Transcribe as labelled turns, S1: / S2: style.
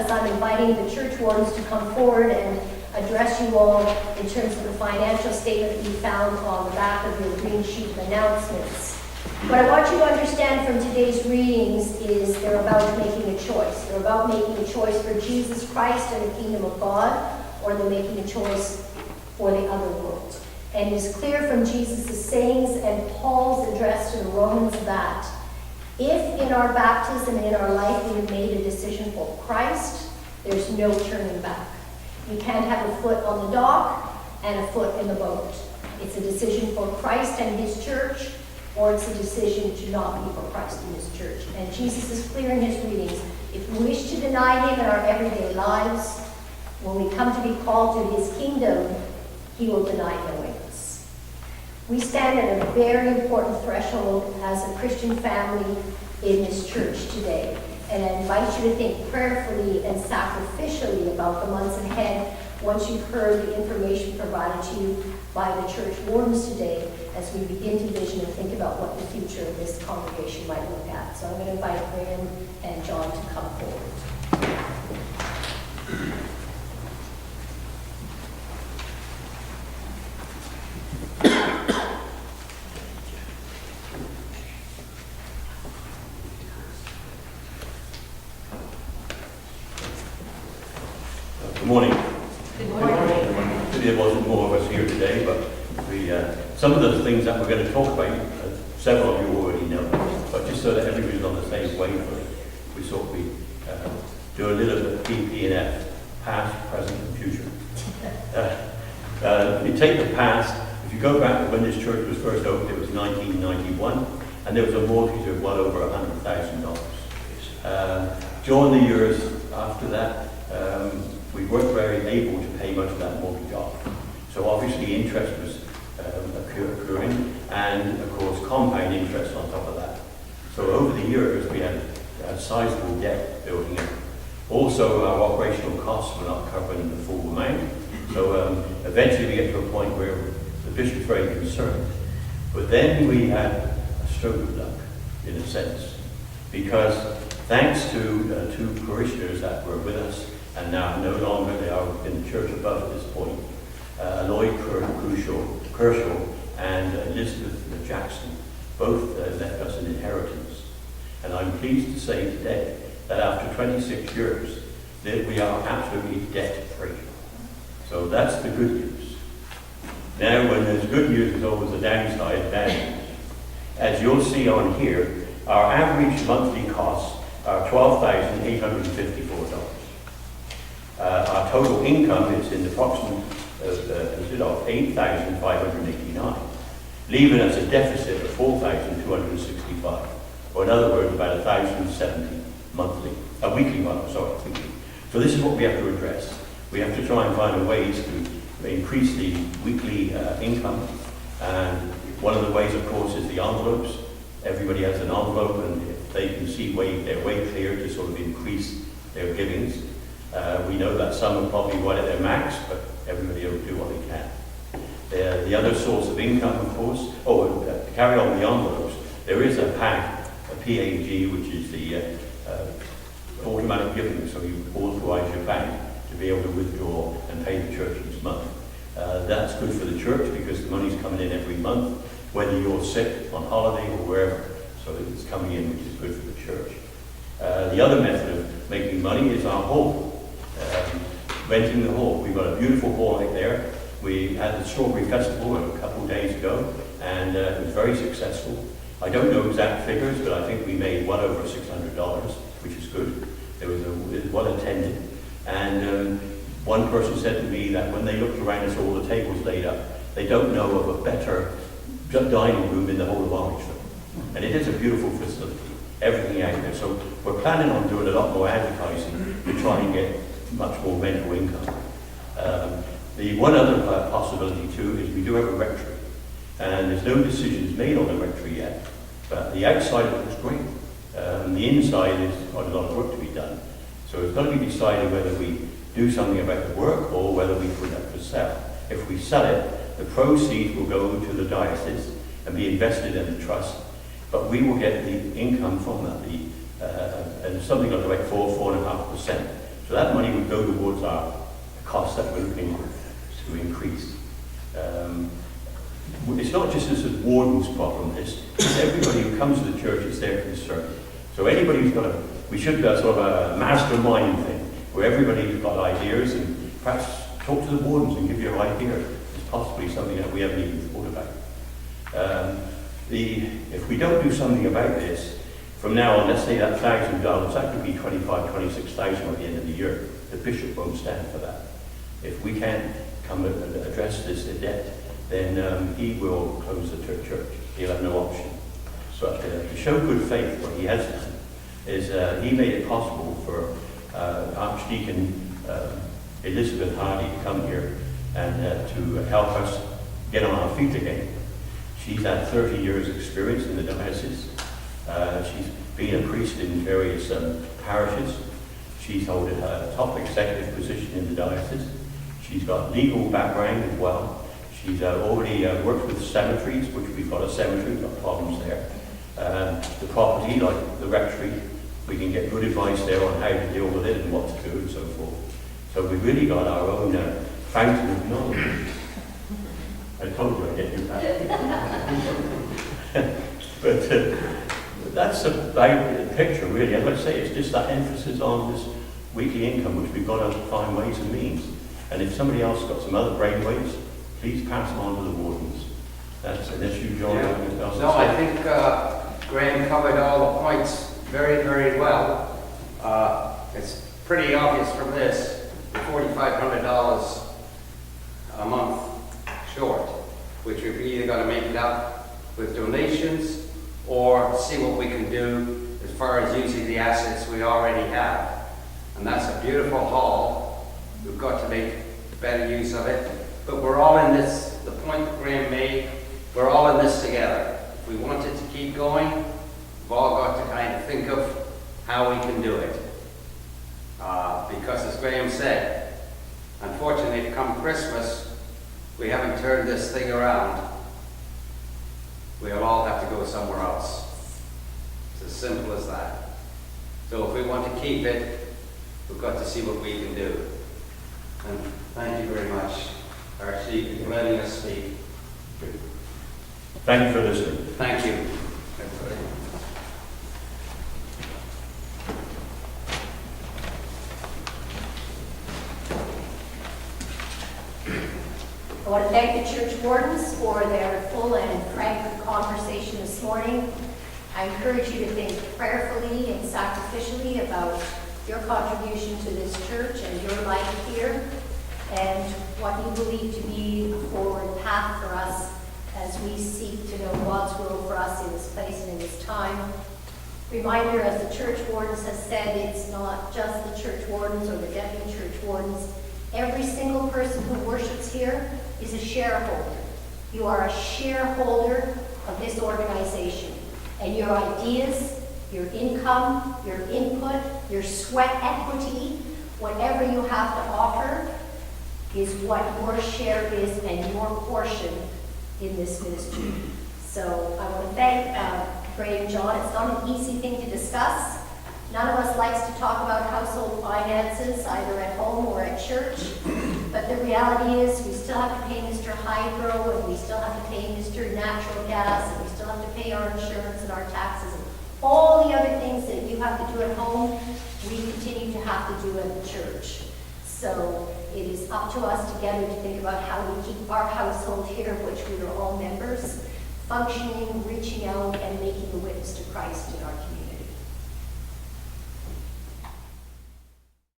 S1: because I'm inviting the church wardens to come forward and address you all in terms of the financial statement that you found on the back of your green sheet of announcements. What I want you to understand from today's readings is they're about making a choice. They're about making a choice for Jesus Christ and the kingdom of God, or they're making a choice for the other world. And it is clear from Jesus' sayings and Paul's address to the Romans that if in our baptism and in our life we have made a decision for Christ, there's no turning back. You can't have a foot on the dock and a foot in the boat. It's a decision for Christ and his church, or it's a decision to not be for Christ and his church. And Jesus is clear in his readings. If we wish to deny him in our everyday lives, when we come to be called to his kingdom, he will deny knowing us. We stand at a very important threshold as a Christian family in this church today. And I invite you to think prayerfully and sacrificially about the months ahead once you've heard the information provided to you by the church wardens today, as we begin to vision and think about what the future of this congregation might look at. So I'm going to invite Graham and John to come forward.
S2: Good morning.
S1: Good morning.
S2: Maybe there wasn't more of us here today, but some of the things that we're going to talk about, several of you already know, but just so that everybody's on the same wavelength, we thought we'd do a little bit of PP&F, past, present, and future. If you take the past, if you go back to when this church was first opened, it was 1991, and there was a mortgage of well over $100,000. During the years after that, we weren't very able to pay much of that mortgage off. So obviously interest was occurring, and of course compound interest on top of that. So over the years we had a sizable debt building up. Also our operational costs were not covering the full amount. So eventually we get to a point where the bishop's very concerned. But then we had a stroke of luck, in a sense, because thanks to two parishioners that were with us, and now no longer, they are in the church above at this point, Lloyd Kershaw and Elizabeth Jackson, both left us an inheritance. And I'm pleased to say today that after 26 years, that we are absolutely debt-free. So that's the good news. Now, when there's good news, there's always a downside, bad news. As you'll see on here, our average monthly costs are $12,854. Our total income is in the approximate of $8,589, leaving us a deficit of $4,265, or in other words, about $1,070 weekly. So this is what we have to address. We have to try and find ways to increase the weekly income, and one of the ways, of course, is the envelopes. Everybody has an envelope, and if they can see their way clear to sort of increase their givings. We know that some are probably right at their max, but everybody will do what they can. The other source of income, of course, to carry on the envelopes, there is a PAG, a PAG, which is the automatic giving, so you authorize your bank to be able to withdraw and pay the church each month. That's good for the church because the money's coming in every month, whether you're sick, on holiday, or wherever, so it's coming in, which is good for the church. The other method of making money is our hall. Renting the hall. We've got a beautiful hall out there. We had the Strawberry Festival a couple of days ago, and it was very successful. I don't know exact figures, but I think we made well over $600, which is good. It was well attended. And one person said to me that when they looked around and saw all the tables laid up, they don't know of a better dining room in the whole of Orangeville. And it is a beautiful facility, everything out there. So we're planning on doing a lot more advertising to try and get much more rental income. The one other possibility too is we do have a rectory, and there's no decisions made on the rectory yet, but the outside looks great. The inside is quite a lot of work to be done. So it's got to be decided whether we do something about the work or whether we put it up for sale. If we sell it, the proceeds will go to the diocese and be invested in the trust, but we will get the income from that, and something like 4.5%. So that money would go towards our costs that we're looking to increase. It's not just this is warden's problem, it's everybody who comes to the church, it's their concern. So anybody who's got we should do a sort of a mastermind thing, where everybody's got ideas, and perhaps talk to the wardens and give your idea. It's possibly something that we haven't even thought about. If we don't do something about this, from now on, let's say that $1,000, that could be $25,000, $26,000 at the end of the year. The bishop won't stand for that. If we can't come and address this debt, then he will close the church. He'll have no option. But to show good faith, what he has done is he made it possible for Archdeacon Elizabeth Hardy to come here and to help us get on our feet again. She's had 30 years experience in the diocese. She's been a priest in various parishes. She's held a top executive position in the diocese. She's got legal background as well. She's already worked with cemeteries, which we've got a cemetery, got problems there. The property, like the rectory, we can get good advice there on how to deal with it and what to do and so forth. So we've really got our own fountain of knowledge. I told you I'd get you that. But that's a picture, really. As I say, it's just that emphasis on this weekly income, which we've got to find ways and means. And if somebody else got some other brainwaves, please pass them on to the wardens. That's an issue, John.
S3: Yeah. No, I think Graham covered all the points very, very well. It's pretty obvious from this, the $4,500 a month short, which we've either got to make it up with donations or see what we can do as far as using the assets we already have. And that's a beautiful hall. We've got to make better use of it. But we're all in this, the point that Graham made, we're all in this together. If we want it to keep going, we've all got to kind of think of how we can do it. Because as Graham said, unfortunately, come Christmas, we haven't turned this thing around. We'll all have to go somewhere else. It's as simple as that. So if we want to keep it, we've got to see what we can do. And thank you very much, Archdeacon, for letting us speak.
S2: Thank you for listening.
S3: Thank you, everybody.
S1: I want to thank the church wardens for their full and frank conversation this morning. I encourage you to think prayerfully and sacrificially about your contribution to this church and your life here, and what you believe to be a forward path for us as we seek to know God's will for us in this place and in this time. Reminder, as the church wardens has said, it's not just the church wardens or the deputy church wardens. Every single person who worships here is a shareholder. You are a shareholder of this organization, and your ideas, your income, your input, your sweat equity, whatever you have to offer is what your share is and your portion in this ministry. So I want to thank Ray and John. It's not an easy thing to discuss. None of us likes to talk about household finances, either at home or at church. But the reality is we still have to pay Mr. Hydro, and we still have to pay Mr. Natural Gas, and we still have to pay our insurance and our taxes, and all the other things that you have to do at home, we continue to have to do at the church. So it is up to us together to think about how we keep our household here, of which we are all members, functioning, reaching out, and making a witness to Christ in our community.